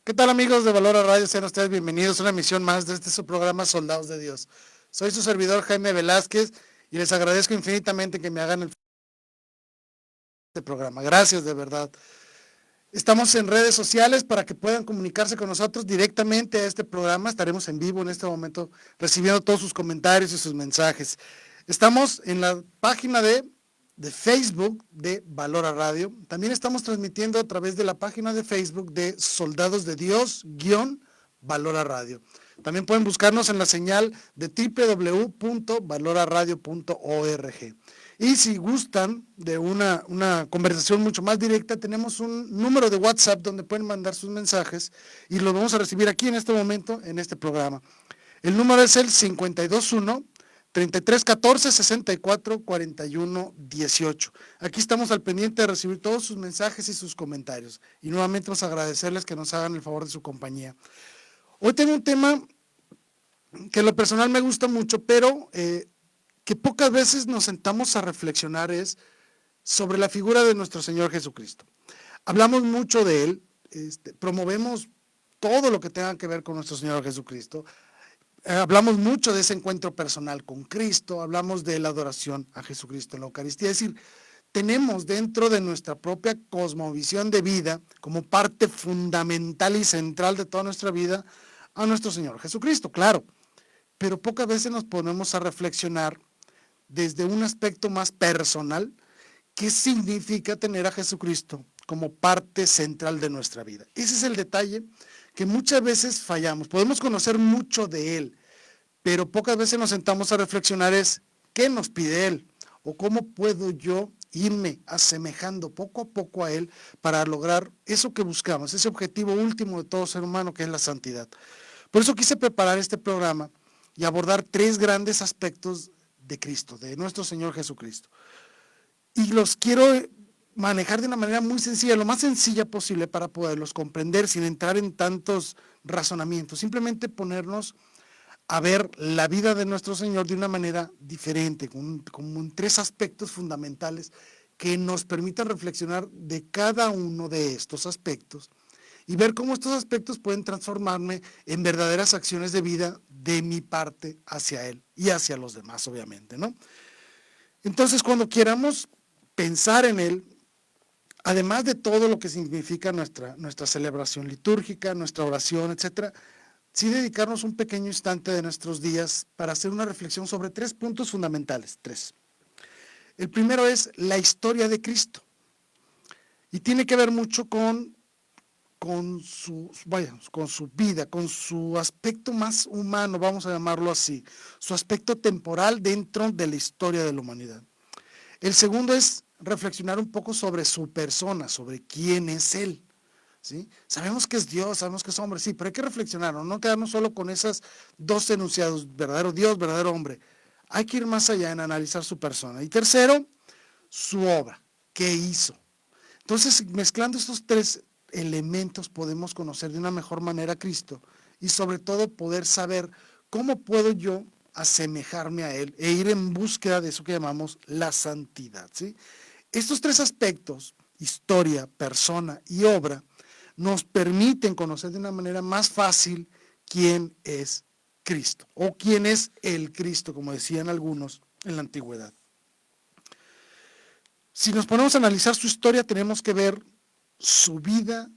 ¿Qué tal, amigos de Valora Radio? Sean ustedes bienvenidos a una emisión más de su programa Soldados de Dios. Soy su servidor Jaime Velázquez y les agradezco infinitamente que me hagan este programa. Gracias, de verdad. Estamos en redes sociales para que puedan comunicarse con nosotros directamente a este programa. Estaremos en vivo en este momento recibiendo todos sus comentarios y sus mensajes. Estamos en la página de Facebook de Valora Radio. También estamos transmitiendo a través de la página de Facebook de Soldados de Dios-Valora Radio. También pueden buscarnos en la señal de www.valoraradio.org. Y si gustan de una conversación mucho más directa, tenemos un número de WhatsApp donde pueden mandar sus mensajes y los vamos a recibir aquí en este momento, en este programa. El número es el 521-3314-6441-18. Aquí estamos al pendiente de recibir todos sus mensajes y sus comentarios. Y nuevamente vamos a agradecerles que nos hagan el favor de su compañía. Hoy tengo un tema que en lo personal me gusta mucho, pero que pocas veces nos sentamos a reflexionar es sobre la figura de nuestro Señor Jesucristo. Hablamos mucho de Él, promovemos todo lo que tenga que ver con nuestro Señor Jesucristo, hablamos mucho de ese encuentro personal con Cristo, hablamos de la adoración a Jesucristo en la Eucaristía, es decir, tenemos dentro de nuestra propia cosmovisión de vida, como parte fundamental y central de toda nuestra vida, a nuestro Señor Jesucristo, claro, pero pocas veces nos ponemos a reflexionar desde un aspecto más personal, ¿qué significa tener a Jesucristo como parte central de nuestra vida? Ese es el detalle que muchas veces fallamos. Podemos conocer mucho de Él, pero pocas veces nos sentamos a reflexionar es ¿qué nos pide Él? ¿O cómo puedo yo irme asemejando poco a poco a Él para lograr eso que buscamos, ese objetivo último de todo ser humano que es la santidad? Por eso quise preparar este programa y abordar tres grandes aspectos de Cristo, de nuestro Señor Jesucristo. Y los quiero manejar de una manera muy sencilla, lo más sencilla posible para poderlos comprender sin entrar en tantos razonamientos. Simplemente ponernos a ver la vida de nuestro Señor de una manera diferente, como en tres aspectos fundamentales que nos permitan reflexionar de cada uno de estos aspectos y ver cómo estos aspectos pueden transformarme en verdaderas acciones de vida de mi parte hacia Él y hacia los demás, obviamente, ¿no? Entonces, cuando queramos pensar en Él, además de todo lo que significa nuestra celebración litúrgica, nuestra oración, etcétera, sí dedicarnos un pequeño instante de nuestros días para hacer una reflexión sobre tres puntos fundamentales, tres. El primero es la historia de Cristo y tiene que ver mucho con su vida, con su aspecto más humano, vamos a llamarlo así, su aspecto temporal dentro de la historia de la humanidad. El segundo es reflexionar un poco sobre su persona, sobre quién es Él. ¿Sí? Sabemos que es Dios, sabemos que es hombre, sí, pero hay que reflexionar, no quedarnos solo con esos dos enunciados, verdadero Dios, verdadero hombre. Hay que ir más allá en analizar su persona. Y tercero, su obra, qué hizo. Entonces, mezclando estos tres elementos podemos conocer de una mejor manera a Cristo y sobre todo poder saber cómo puedo yo asemejarme a Él e ir en búsqueda de eso que llamamos la santidad, ¿sí? Estos tres aspectos, historia, persona y obra, nos permiten conocer de una manera más fácil quién es Cristo o quién es el Cristo, como decían algunos en la antigüedad. Si nos ponemos a analizar su historia, tenemos que ver su vida,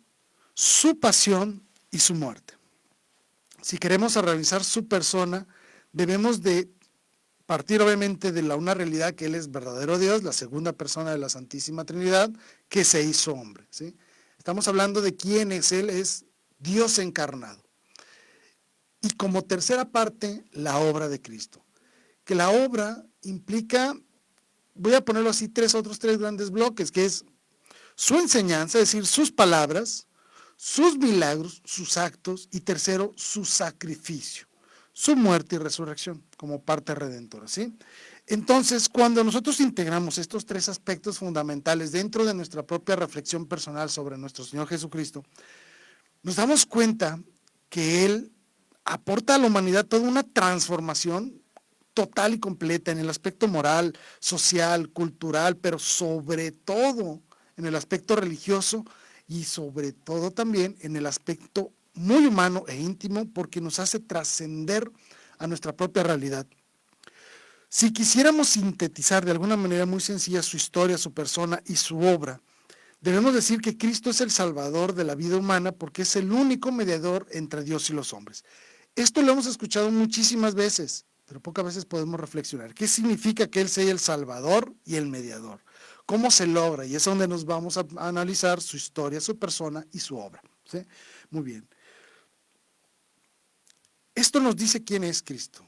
su pasión y su muerte. Si queremos analizar su persona, debemos de partir obviamente de una realidad que Él es verdadero Dios, la segunda persona de la Santísima Trinidad, que se hizo hombre, ¿sí? Estamos hablando de quién es Él, es Dios encarnado. Y como tercera parte, la obra de Cristo. Que la obra implica, voy a ponerlo así, otros tres grandes bloques, que es su enseñanza, es decir, sus palabras, sus milagros, sus actos, y tercero, su sacrificio, su muerte y resurrección como parte redentora, ¿sí? Entonces, cuando nosotros integramos estos tres aspectos fundamentales dentro de nuestra propia reflexión personal sobre nuestro Señor Jesucristo, nos damos cuenta que Él aporta a la humanidad toda una transformación total y completa en el aspecto moral, social, cultural, pero sobre todo en el aspecto religioso y sobre todo también en el aspecto muy humano e íntimo porque nos hace trascender a nuestra propia realidad. Si quisiéramos sintetizar de alguna manera muy sencilla su historia, su persona y su obra, debemos decir que Cristo es el Salvador de la vida humana porque es el único mediador entre Dios y los hombres. Esto lo hemos escuchado muchísimas veces, pero pocas veces podemos reflexionar. ¿Qué significa que Él sea el Salvador y el mediador? ¿Cómo se logra? Y es donde nos vamos a analizar su historia, su persona y su obra. ¿Sí? Muy bien. Esto nos dice quién es Cristo.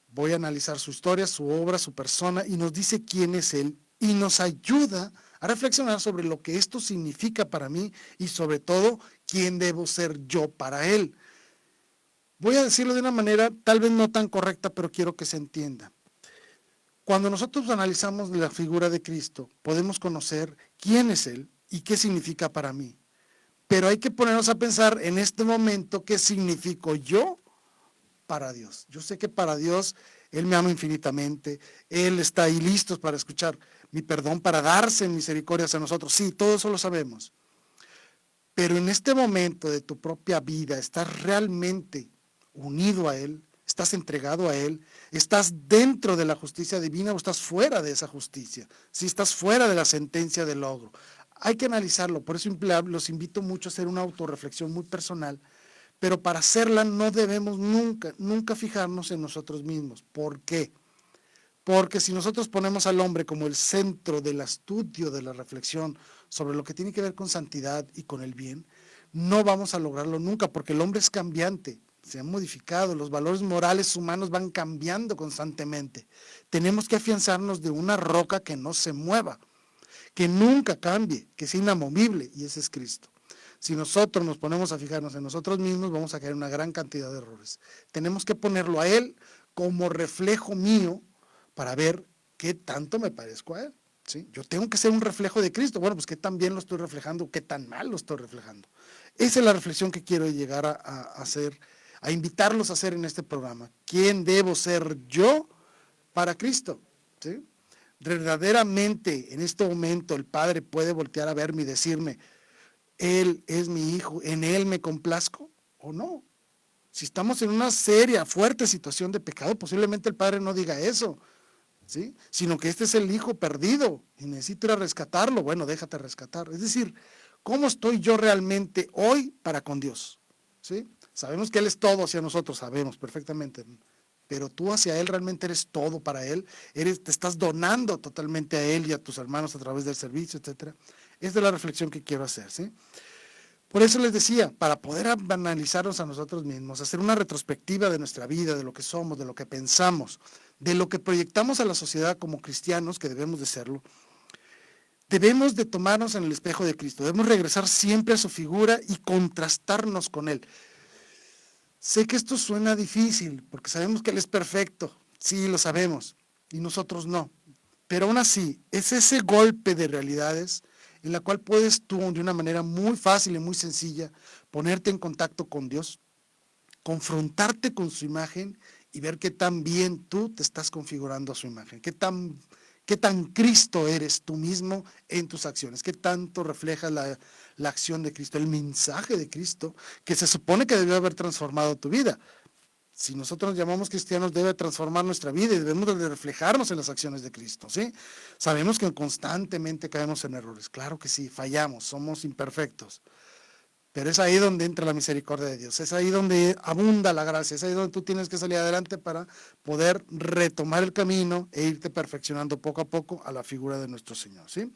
Voy a analizar su historia, su obra, su persona, y nos dice quién es Él, y nos ayuda a reflexionar sobre lo que esto significa para mí, y sobre todo, quién debo ser yo para Él. Voy a decirlo de una manera tal vez no tan correcta, pero quiero que se entienda. Cuando nosotros analizamos la figura de Cristo, podemos conocer quién es Él y qué significa para mí. Pero hay que ponernos a pensar en este momento qué significo yo para Dios. Yo sé que para Dios Él me ama infinitamente, Él está ahí listo para escuchar mi perdón, para darse misericordias a nosotros. Sí, todo eso lo sabemos. Pero en este momento de tu propia vida, ¿estás realmente unido a Él? ¿Estás entregado a Él? ¿Estás dentro de la justicia divina o estás fuera de esa justicia? Si estás fuera de la sentencia del logro. Hay que analizarlo, por eso los invito mucho a hacer una autorreflexión muy personal, pero para hacerla no debemos nunca fijarnos en nosotros mismos. ¿Por qué? Porque si nosotros ponemos al hombre como el centro del estudio, de la reflexión sobre lo que tiene que ver con santidad y con el bien, no vamos a lograrlo nunca, porque el hombre es cambiante, se han modificado, los valores morales humanos van cambiando constantemente. Tenemos que afianzarnos de una roca que no se mueva, que nunca cambie, que sea inamovible, y ese es Cristo. Si nosotros nos ponemos a fijarnos en nosotros mismos, vamos a caer en una gran cantidad de errores. Tenemos que ponerlo a Él como reflejo mío para ver qué tanto me parezco a Él. ¿Sí? Yo tengo que ser un reflejo de Cristo. Bueno, pues qué tan bien lo estoy reflejando, qué tan mal lo estoy reflejando. Esa es la reflexión que quiero llegar a hacer, a invitarlos a hacer en este programa. ¿Quién debo ser yo para Cristo? ¿Sí? Verdaderamente, en este momento, el Padre puede voltear a verme y decirme, Él es mi hijo, en Él me complazco, ¿o no? Si estamos en una seria, fuerte situación de pecado, posiblemente el Padre no diga eso, ¿sí? Sino que este es el hijo perdido y necesito ir a rescatarlo. Bueno, déjate rescatar. Es decir, ¿cómo estoy yo realmente hoy para con Dios? ¿Sí? Sabemos que Él es todo hacia nosotros, sabemos perfectamente, pero tú hacia Él realmente eres todo para Él, te estás donando totalmente a Él y a tus hermanos a través del servicio, etcétera. Esta es la reflexión que quiero hacer, ¿sí? Por eso les decía, para poder analizarnos a nosotros mismos, hacer una retrospectiva de nuestra vida, de lo que somos, de lo que pensamos, de lo que proyectamos a la sociedad como cristianos, que debemos de serlo, debemos de tomarnos en el espejo de Cristo, debemos regresar siempre a su figura y contrastarnos con Él. Sé que esto suena difícil, porque sabemos que Él es perfecto, sí, lo sabemos, y nosotros no, pero aún así, es ese golpe de realidades en la cual puedes tú, de una manera muy fácil y muy sencilla, ponerte en contacto con Dios, confrontarte con su imagen y ver qué tan bien tú te estás configurando a su imagen, qué tan Cristo eres tú mismo en tus acciones, qué tanto refleja la acción de Cristo, el mensaje de Cristo, que se supone que debió haber transformado tu vida. Si nosotros nos llamamos cristianos, debe transformar nuestra vida y debemos de reflejarnos en las acciones de Cristo, ¿sí? Sabemos que constantemente caemos en errores, claro que sí, fallamos, somos imperfectos, pero es ahí donde entra la misericordia de Dios, es ahí donde abunda la gracia, es ahí donde tú tienes que salir adelante para poder retomar el camino e irte perfeccionando poco a poco a la figura de nuestro Señor, ¿sí?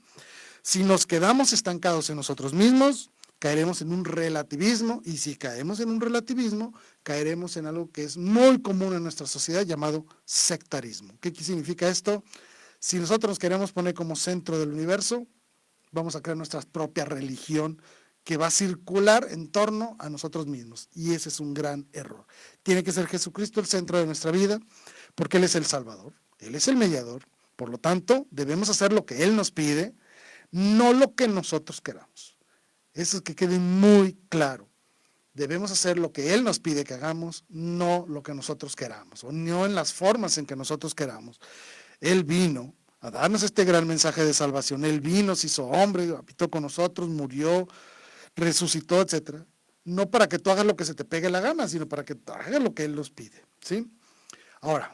Si nos quedamos estancados en nosotros mismos, caeremos en un relativismo, y si caemos en un relativismo, caeremos en algo que es muy común en nuestra sociedad llamado sectarismo. ¿Qué significa esto? Si nosotros nos queremos poner como centro del universo, vamos a crear nuestra propia religión que va a circular en torno a nosotros mismos, y ese es un gran error. Tiene que ser Jesucristo el centro de nuestra vida, porque Él es el Salvador, Él es el mediador, por lo tanto, debemos hacer lo que Él nos pide, no lo que nosotros queramos. Eso es que quede muy claro. Debemos hacer lo que Él nos pide que hagamos, no lo que nosotros queramos, o no en las formas en que nosotros queramos. Él vino a darnos este gran mensaje de salvación. Él vino, se hizo hombre, habitó con nosotros, murió, resucitó, etc. no para que tú hagas lo que se te pegue la gana, sino para que hagas lo que Él nos pide, ¿sí? Ahora,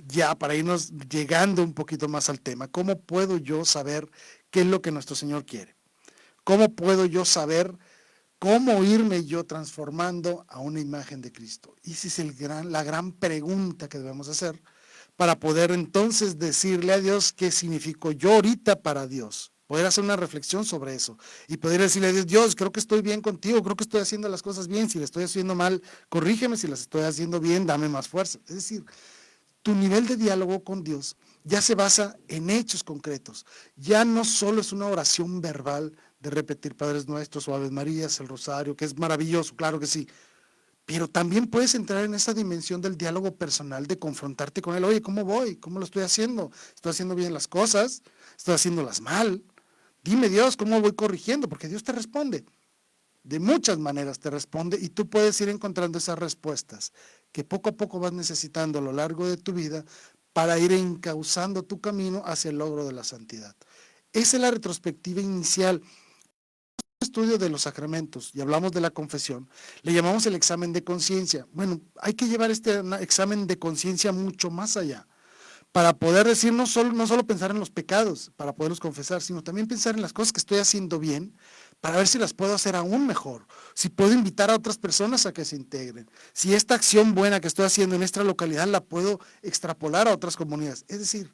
ya para irnos llegando un poquito más al tema, ¿cómo puedo yo saber qué es lo que nuestro Señor quiere? ¿Cómo puedo yo saber cómo irme yo transformando a una imagen de Cristo? Y esa es la gran pregunta que debemos hacer para poder entonces decirle a Dios qué significo yo ahorita para Dios. Poder hacer una reflexión sobre eso y poder decirle a Dios, Dios, creo que estoy bien contigo, creo que estoy haciendo las cosas bien, si las estoy haciendo mal, corrígeme, si las estoy haciendo bien, dame más fuerza. Es decir, tu nivel de diálogo con Dios ya se basa en hechos concretos. Ya no solo es una oración verbal de repetir Padres Nuestros o Aves Marías, el Rosario, que es maravilloso, claro que sí. Pero también puedes entrar en esa dimensión del diálogo personal, de confrontarte con Él. Oye, ¿cómo voy? ¿Cómo lo estoy haciendo? ¿Estoy haciendo bien las cosas? ¿Estoy haciéndolas mal? Dime, Dios, ¿cómo voy corrigiendo? Porque Dios te responde. De muchas maneras te responde y tú puedes ir encontrando esas respuestas que poco a poco vas necesitando a lo largo de tu vida para ir encauzando tu camino hacia el logro de la santidad. Esa es la retrospectiva inicial. Estudio de los sacramentos y hablamos de la confesión, le llamamos el examen de conciencia. Bueno, hay que llevar este examen de conciencia mucho más allá, para poder decir no solo pensar en los pecados, para poderlos confesar, sino también pensar en las cosas que estoy haciendo bien, para ver si las puedo hacer aún mejor, si puedo invitar a otras personas a que se integren, si esta acción buena que estoy haciendo en esta localidad la puedo extrapolar a otras comunidades. Es decir,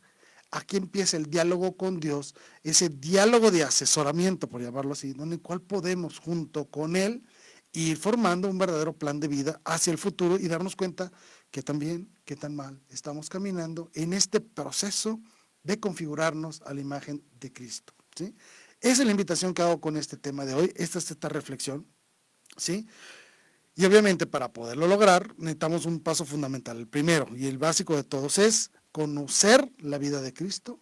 aquí empieza el diálogo con Dios, ese diálogo de asesoramiento, por llamarlo así, en el cual podemos junto con Él ir formando un verdadero plan de vida hacia el futuro y darnos cuenta que también, qué tan mal estamos caminando en este proceso de configurarnos a la imagen de Cristo, ¿sí? Esa es la invitación que hago con este tema de hoy, esta es esta reflexión, ¿sí? Y obviamente para poderlo lograr necesitamos un paso fundamental. El primero y el básico de todos es conocer la vida de Cristo,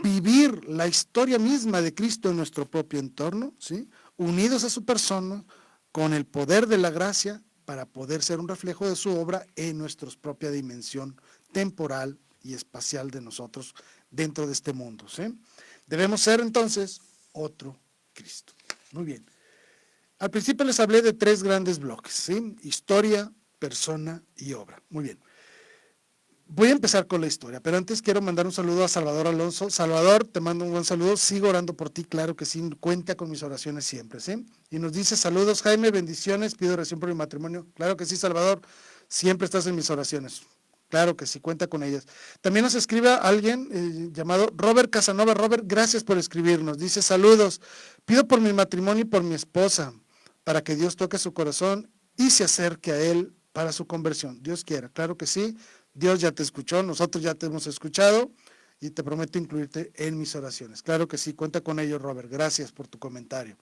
vivir la historia misma de Cristo en nuestro propio entorno, ¿sí? Unidos a su persona, con el poder de la gracia para poder ser un reflejo de su obra en nuestra propia dimensión temporal y espacial de nosotros dentro de este mundo, ¿sí? Debemos ser entonces otro Cristo. Muy bien. Al principio les hablé de 3 grandes bloques, ¿sí? Historia, persona y obra. Muy bien. Voy a empezar con la historia, pero antes quiero mandar un saludo a Salvador Alonso. Salvador, te mando un buen saludo, sigo orando por ti, claro que sí, cuenta con mis oraciones siempre, ¿sí? Y nos dice, saludos Jaime, bendiciones, pido oración por mi matrimonio. Claro que sí, Salvador, siempre estás en mis oraciones. Claro que sí, cuenta con ellas. También nos escribe alguien llamado Robert Casanova. Robert, gracias por escribirnos. Dice, saludos, pido por mi matrimonio y por mi esposa, para que Dios toque su corazón y se acerque a él para su conversión. Dios quiera, claro que sí. Dios ya te escuchó, nosotros ya te hemos escuchado y te prometo incluirte en mis oraciones. Claro que sí, cuenta con ello, Robert. Gracias por tu comentario.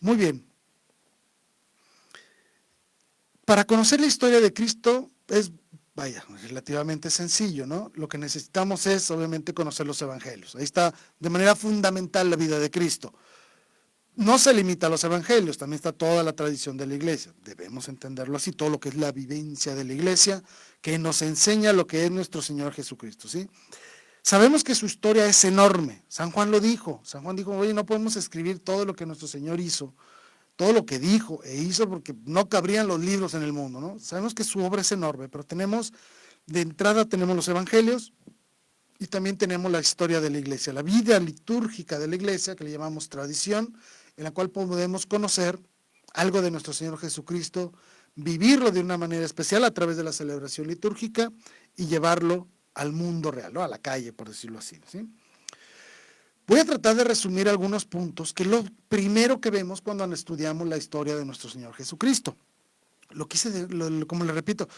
Muy bien. Para conocer la historia de Cristo es, vaya, relativamente sencillo, ¿no? Lo que necesitamos es, obviamente, conocer los evangelios. Ahí está de manera fundamental la vida de Cristo. No se limita a los evangelios, también está toda la tradición de la iglesia. Debemos entenderlo así, todo lo que es la vivencia de la iglesia, que nos enseña lo que es nuestro Señor Jesucristo, ¿sí? Sabemos que su historia es enorme. San Juan lo dijo. San Juan dijo, oye, no podemos escribir todo lo que nuestro Señor hizo, todo lo que dijo e hizo, porque no cabrían los libros en el mundo, ¿no? Sabemos que su obra es enorme, pero de entrada tenemos los evangelios, y también tenemos la historia de la iglesia, la vida litúrgica de la iglesia, que le llamamos tradición, en la cual podemos conocer algo de nuestro Señor Jesucristo, vivirlo de una manera especial a través de la celebración litúrgica y llevarlo al mundo real, ¿no? A la calle, por decirlo así, ¿sí? Voy a tratar de resumir algunos puntos, que es lo primero que vemos cuando estudiamos la historia de nuestro Señor Jesucristo. Como le repito,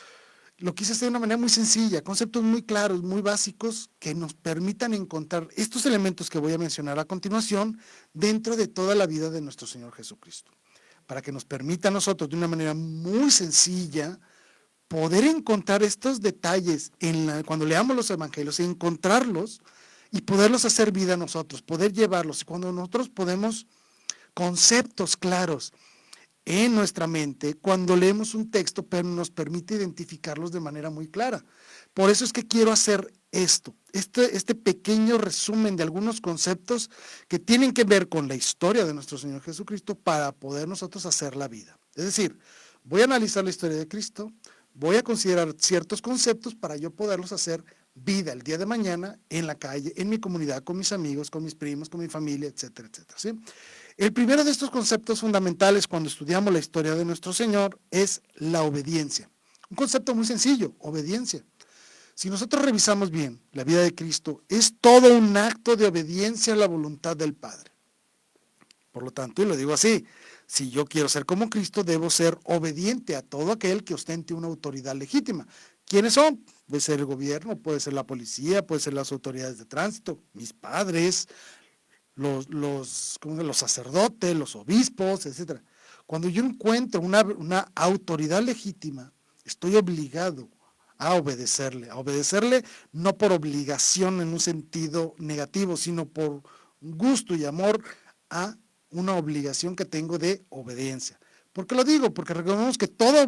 lo quise hacer de una manera muy sencilla, conceptos muy claros, muy básicos, que nos permitan encontrar estos elementos que voy a mencionar a continuación dentro de toda la vida de nuestro Señor Jesucristo, para que nos permita a nosotros de una manera muy sencilla poder encontrar estos detalles cuando leamos los evangelios, encontrarlos y poderlos hacer vida a nosotros, poder llevarlos. Y cuando nosotros podemos conceptos claros en nuestra mente cuando leemos un texto, pero nos permite identificarlos de manera muy clara. Por eso es que quiero hacer este pequeño resumen de algunos conceptos que tienen que ver con la historia de nuestro Señor Jesucristo para poder nosotros hacer la vida. Es decir, voy a analizar la historia de Cristo, voy a considerar ciertos conceptos para yo poderlos hacer vida el día de mañana en la calle, en mi comunidad, con mis amigos, con mis primos, con mi familia, etcétera, etcétera, ¿sí? El primero de estos conceptos fundamentales cuando estudiamos la historia de nuestro Señor es la obediencia. Un concepto muy sencillo, obediencia. Si nosotros revisamos bien la vida de Cristo, es todo un acto de obediencia a la voluntad del Padre. Por lo tanto, y lo digo así, si yo quiero ser como Cristo, debo ser obediente a todo aquel que ostente una autoridad legítima. ¿Quiénes son? Puede ser el gobierno, puede ser la policía, puede ser las autoridades de tránsito, mis padres, los sacerdotes, los obispos, etc. Cuando yo encuentro una autoridad legítima, estoy obligado a obedecerle no por obligación en un sentido negativo, sino por gusto y amor a una obligación que tengo de obediencia. ¿Por qué lo digo? Porque recordemos que toda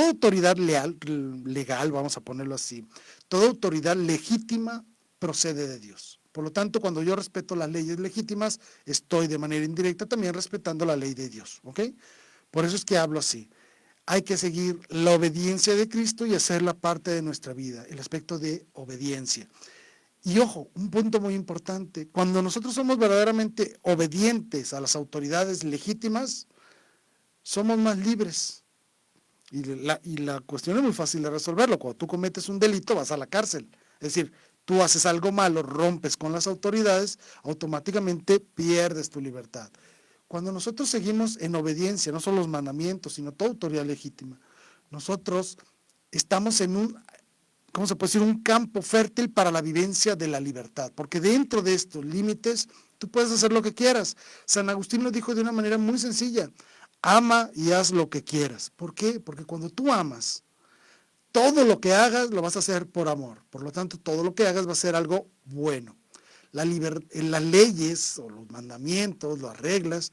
autoridad legal, vamos a ponerlo así, toda autoridad legítima procede de Dios. Por lo tanto, cuando yo respeto las leyes legítimas, estoy de manera indirecta también respetando la ley de Dios, ¿ok? Por eso es que hablo así. Hay que seguir la obediencia de Cristo y hacerla parte de nuestra vida, el aspecto de obediencia. Y ojo, un punto muy importante, cuando nosotros somos verdaderamente obedientes a las autoridades legítimas, somos más libres. Y la cuestión es muy fácil de resolverlo. Cuando tú cometes un delito, vas a la cárcel. Es decir, tú haces algo malo, rompes con las autoridades, automáticamente pierdes tu libertad. Cuando nosotros seguimos en obediencia, no solo los mandamientos, sino toda autoridad legítima, nosotros estamos en un, ¿cómo se puede decir?, un campo fértil para la vivencia de la libertad, porque dentro de estos límites tú puedes hacer lo que quieras. San Agustín lo dijo de una manera muy sencilla: ama y haz lo que quieras. ¿Por qué? Porque cuando tú amas, todo lo que hagas lo vas a hacer por amor. Por lo tanto, todo lo que hagas va a ser algo bueno. Las leyes o los mandamientos, las reglas,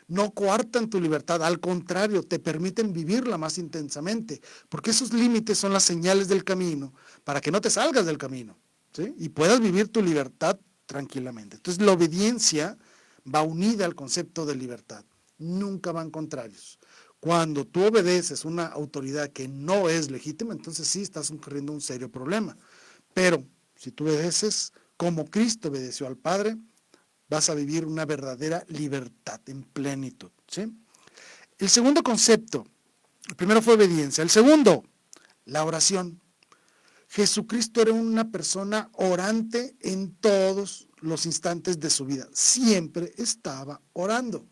no coartan tu libertad, al contrario, te permiten vivirla más intensamente, porque esos límites son las señales del camino para que no te salgas del camino, ¿sí? Y puedas vivir tu libertad tranquilamente. Entonces, la obediencia va unida al concepto de libertad, nunca van contrarios. Cuando tú obedeces una autoridad que no es legítima, entonces sí estás incurriendo un serio problema. Pero si tú obedeces como Cristo obedeció al Padre, vas a vivir una verdadera libertad en plenitud, ¿sí? El segundo concepto, el primero fue obediencia. El segundo, la oración. Jesucristo era una persona orante en todos los instantes de su vida. Siempre estaba orando.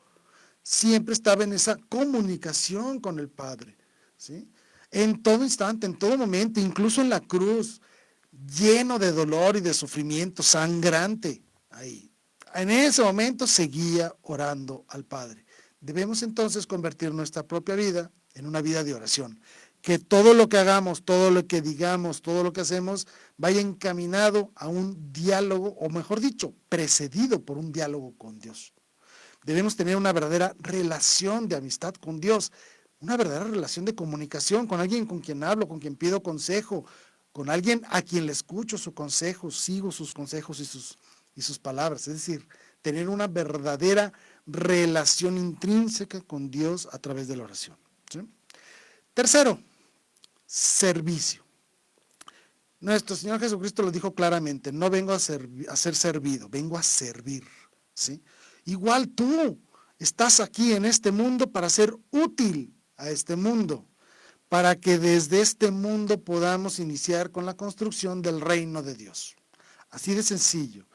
Siempre estaba en esa comunicación con el Padre, ¿sí? En todo instante, en todo momento, incluso en la cruz, lleno de dolor y de sufrimiento, sangrante, ahí. En ese momento seguía orando al Padre. Debemos entonces convertir nuestra propia vida en una vida de oración. Que todo lo que hagamos, todo lo que digamos, todo lo que hacemos, vaya encaminado a un diálogo, o mejor dicho, precedido por un diálogo con Dios. Debemos tener una verdadera relación de amistad con Dios, una verdadera relación de comunicación con alguien con quien hablo, con quien pido consejo, con alguien a quien le escucho su consejo, sigo sus consejos y sus palabras. Es decir, tener una verdadera relación intrínseca con Dios a través de la oración, ¿sí? Tercero, servicio. Nuestro Señor Jesucristo lo dijo claramente: no vengo a ser servido, vengo a servir, ¿sí? Igual tú estás aquí en este mundo para ser útil a este mundo, para que desde este mundo podamos iniciar con la construcción del reino de Dios. Así de sencillo.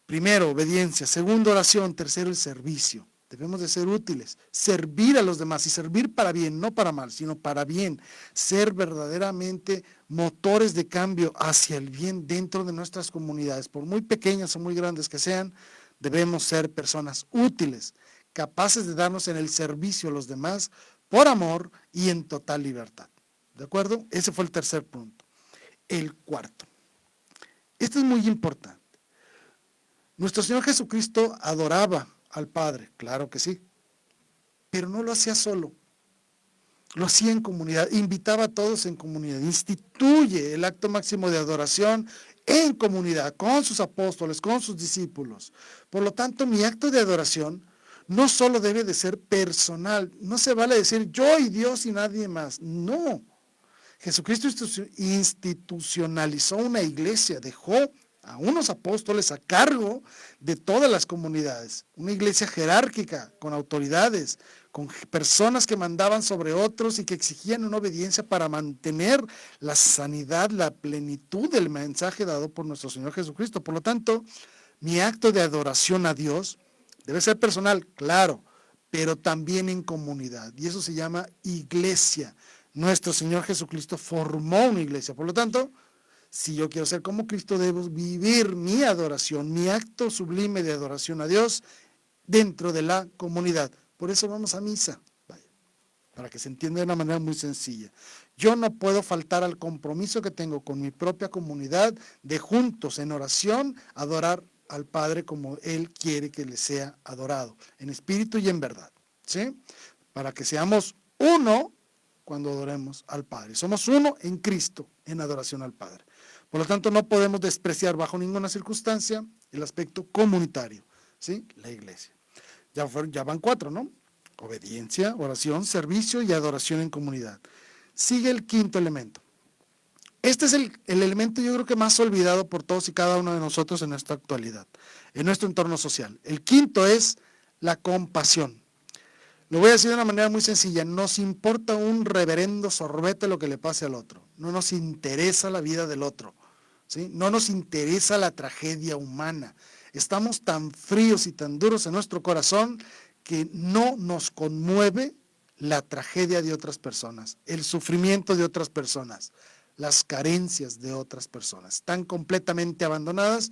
Primero, obediencia. Segundo, oración. Tercero, el servicio. Debemos de ser útiles, servir a los demás y servir para bien, no para mal, sino para bien. Ser verdaderamente motores de cambio hacia el bien dentro de nuestras comunidades, por muy pequeñas o muy grandes que sean. Debemos ser personas útiles, capaces de darnos en el servicio a los demás por amor y en total libertad. ¿De acuerdo? Ese fue el tercer punto. El cuarto. Esto es muy importante. Nuestro Señor Jesucristo adoraba al Padre, claro que sí, pero no lo hacía solo. Lo hacía en comunidad, invitaba a todos en comunidad, instituye el acto máximo de adoración en comunidad, con sus apóstoles, con sus discípulos. Por lo tanto, mi acto de adoración no solo debe de ser personal, no se vale decir yo y Dios y nadie más, no. Jesucristo institucionalizó una iglesia, dejó a unos apóstoles a cargo de todas las comunidades, una iglesia jerárquica, con autoridades, con personas que mandaban sobre otros y que exigían una obediencia para mantener la sanidad, la plenitud del mensaje dado por nuestro Señor Jesucristo. Por lo tanto, mi acto de adoración a Dios debe ser personal, claro, pero también en comunidad, y eso se llama iglesia. Nuestro Señor Jesucristo formó una iglesia, por lo tanto, si yo quiero ser como Cristo, debo vivir mi adoración, mi acto sublime de adoración a Dios dentro de la comunidad. Por eso vamos a misa, para que se entienda de una manera muy sencilla. Yo no puedo faltar al compromiso que tengo con mi propia comunidad de juntos en oración adorar al Padre como Él quiere que le sea adorado, en espíritu y en verdad, ¿sí? Para que seamos uno cuando adoremos al Padre. Somos uno en Cristo, en adoración al Padre. Por lo tanto, no podemos despreciar bajo ninguna circunstancia el aspecto comunitario, ¿sí? La iglesia. Ya van 4, ¿no? Obediencia, oración, servicio y adoración en comunidad. Sigue el quinto elemento. Este es el elemento, yo creo que más olvidado por todos y cada uno de nosotros en nuestra actualidad, en nuestro entorno social. El quinto es la compasión. Lo voy a decir de una manera muy sencilla. Nos importa un reverendo sorbete lo que le pase al otro. No nos interesa la vida del otro, ¿sí? No nos interesa la tragedia humana. Estamos tan fríos y tan duros en nuestro corazón que no nos conmueve la tragedia de otras personas, el sufrimiento de otras personas, las carencias de otras personas. Están completamente abandonadas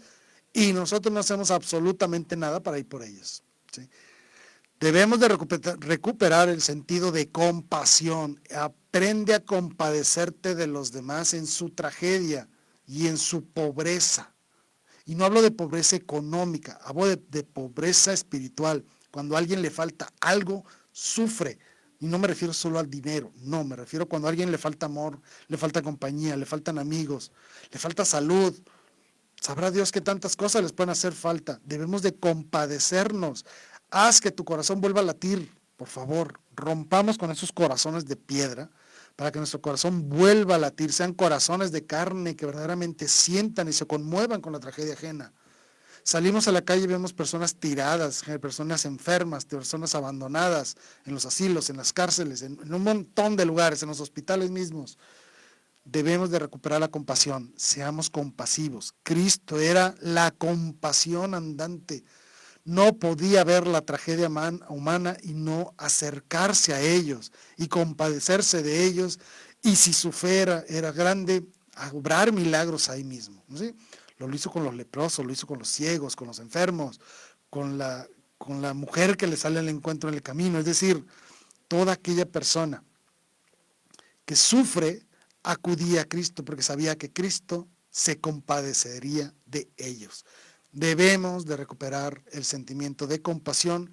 y nosotros no hacemos absolutamente nada para ir por ellas, ¿sí? Debemos de recuperar el sentido de compasión. Aprende a compadecerte de los demás en su tragedia y en su pobreza. Y no hablo de pobreza económica, hablo de pobreza espiritual. Cuando a alguien le falta algo, sufre. Y no me refiero solo al dinero, no, me refiero cuando a alguien le falta amor, le falta compañía, le faltan amigos, le falta salud. Sabrá Dios que tantas cosas les pueden hacer falta. Debemos de compadecernos. Haz que tu corazón vuelva a latir, por favor. Rompamos con esos corazones de piedra para que nuestro corazón vuelva a latir. Sean corazones de carne que verdaderamente sientan y se conmuevan con la tragedia ajena. Salimos a la calle y vemos personas tiradas, personas enfermas, personas abandonadas en los asilos, en las cárceles, en un montón de lugares, en los hospitales mismos. Debemos de recuperar la compasión, seamos compasivos. Cristo era la compasión andante. No podía ver la tragedia humana y no acercarse a ellos y compadecerse de ellos. Y si su fe era grande, a obrar milagros ahí mismo, ¿sí? Lo hizo con los leprosos, lo hizo con los ciegos, con los enfermos, con la mujer que le sale al encuentro en el camino. Es decir, toda aquella persona que sufre acudía a Cristo porque sabía que Cristo se compadecería de ellos. Debemos de recuperar el sentimiento de compasión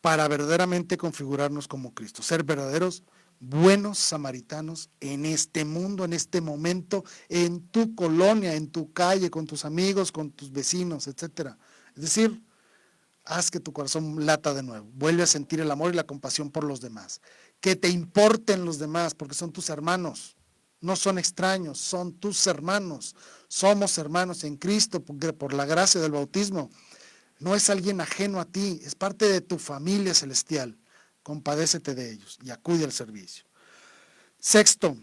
para verdaderamente configurarnos como Cristo, ser verdaderos buenos samaritanos en este mundo, en este momento, en tu colonia, en tu calle, con tus amigos, con tus vecinos, etc. Es decir, haz que tu corazón lata de nuevo, vuelve a sentir el amor y la compasión por los demás, que te importen los demás, porque son tus hermanos, no son extraños, son tus hermanos, somos hermanos en Cristo, porque por la gracia del bautismo, no es alguien ajeno a ti, es parte de tu familia celestial. Compadécete de ellos y acude al servicio. Sexto,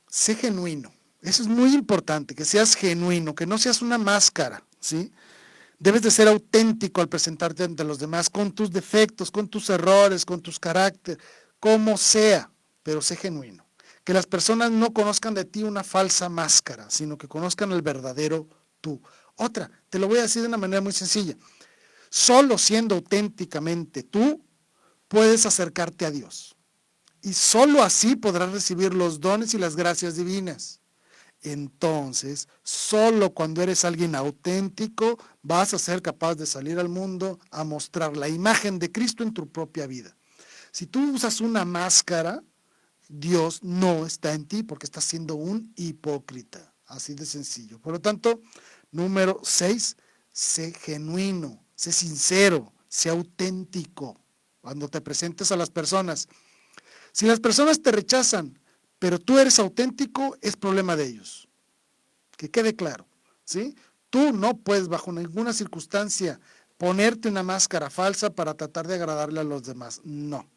sé genuino. Eso es muy importante, que seas genuino, que no seas una máscara, ¿sí? Debes de ser auténtico al presentarte ante los demás, con tus defectos, con tus errores, con tus caracteres, como sea, pero sé genuino. Que las personas no conozcan de ti una falsa máscara, sino que conozcan el verdadero tú. Otra, te lo voy a decir de una manera muy sencilla. Solo siendo auténticamente tú, puedes acercarte a Dios. Y solo así podrás recibir los dones y las gracias divinas. Entonces, solo cuando eres alguien auténtico, vas a ser capaz de salir al mundo a mostrar la imagen de Cristo en tu propia vida. Si tú usas una máscara, Dios no está en ti porque estás siendo un hipócrita. Así de sencillo. Por lo tanto, número 6, sé genuino, sé sincero, sé auténtico cuando te presentes a las personas. Si las personas te rechazan, pero tú eres auténtico, es problema de ellos. Que quede claro, ¿sí? Tú no puedes bajo ninguna circunstancia ponerte una máscara falsa para tratar de agradarle a los demás. No.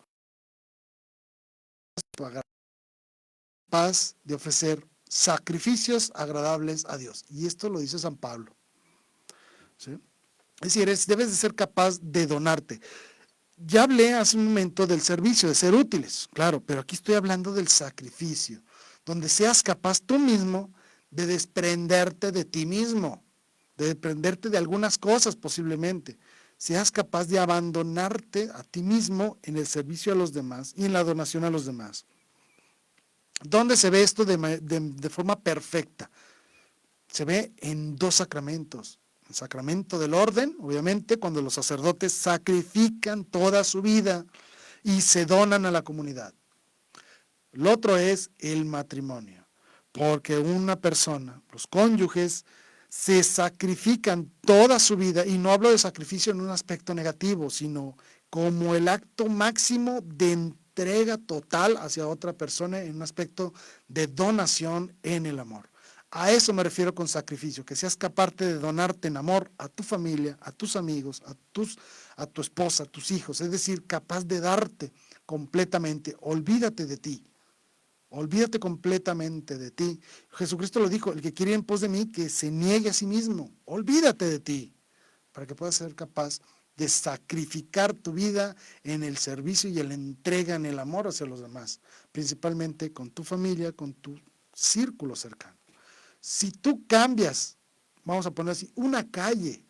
Capaz de ofrecer sacrificios agradables a Dios. Y esto lo dice San Pablo, ¿sí? Es decir, debes de ser capaz de donarte. Ya hablé hace un momento del servicio, de ser útiles, claro, pero aquí estoy hablando del sacrificio, donde seas capaz tú mismo de desprenderte de ti mismo, de desprenderte de algunas cosas posiblemente. Seas capaz de abandonarte a ti mismo en el servicio a los demás y en la donación a los demás. ¿Dónde se ve esto de forma perfecta? Se ve en 2 sacramentos. El sacramento del orden, obviamente, cuando los sacerdotes sacrifican toda su vida y se donan a la comunidad. El otro es el matrimonio, porque una persona, los cónyuges, se sacrifican toda su vida, y no hablo de sacrificio en un aspecto negativo, sino como el acto máximo de entrega total hacia otra persona en un aspecto de donación en el amor. A eso me refiero con sacrificio, que seas capaz de donarte en amor a tu familia, a tus amigos, a tu esposa, a tus hijos, es decir, capaz de darte completamente. Olvídate de ti, olvídate completamente de ti. Jesucristo lo dijo, el que quiere ir en pos de mí, que se niegue a sí mismo, olvídate de ti, para que puedas ser capaz de sacrificar tu vida en el servicio y en la entrega, en el amor hacia los demás, principalmente con tu familia, con tu círculo cercano. Si tú cambias, vamos a poner así, una calle,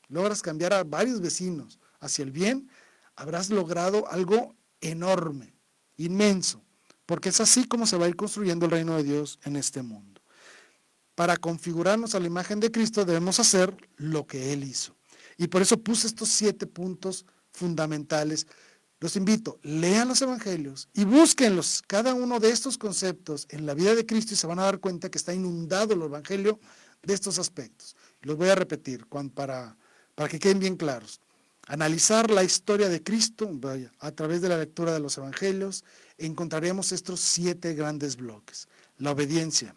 logras cambiar a varios vecinos hacia el bien, habrás logrado algo enorme, inmenso, porque es así como se va a ir construyendo el reino de Dios en este mundo. Para configurarnos a la imagen de Cristo debemos hacer lo que Él hizo. Y por eso puse estos 7 puntos fundamentales. Los invito, lean los evangelios y búsquenlos, cada uno de estos conceptos en la vida de Cristo, y se van a dar cuenta que está inundado el evangelio de estos aspectos. Los voy a repetir para que queden bien claros. Analizar la historia de Cristo, vaya, a través de la lectura de los evangelios, encontraremos estos 7 grandes bloques. La obediencia,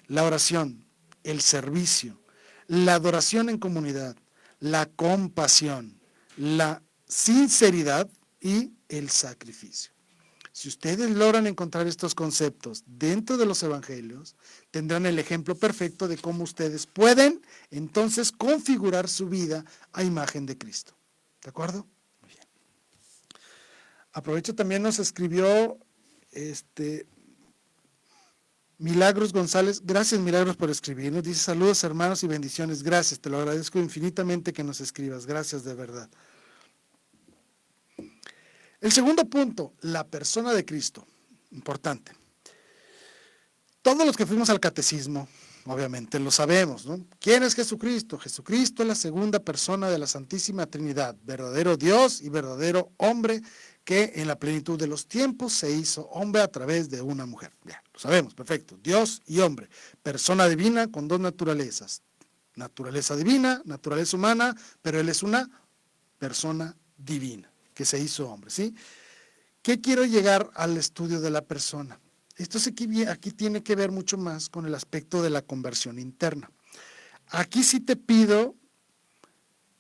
la oración, el servicio, la adoración en comunidad, la compasión, la sinceridad y el sacrificio. Si ustedes logran encontrar estos conceptos dentro de los evangelios, tendrán el ejemplo perfecto de cómo ustedes pueden entonces configurar su vida a imagen de Cristo. ¿De acuerdo? Muy bien. Aprovecho, también nos escribió Milagros González. Gracias, Milagros, por escribirnos. Dice, saludos hermanos y bendiciones. Gracias, te lo agradezco infinitamente que nos escribas. Gracias de verdad. El segundo punto, la persona de Cristo. Importante. Todos los que fuimos al catecismo, obviamente lo sabemos, ¿no? ¿Quién es Jesucristo? Jesucristo es la segunda persona de la Santísima Trinidad, verdadero Dios y verdadero hombre, que en la plenitud de los tiempos se hizo hombre a través de una mujer. Ya, lo sabemos, perfecto. Dios y hombre, persona divina con 2 naturalezas. Naturaleza divina, naturaleza humana, pero Él es una persona divina que se hizo hombre, ¿sí? ¿Qué quiero llegar al estudio de la persona? Esto aquí tiene que ver mucho más con el aspecto de la conversión interna. Aquí sí te pido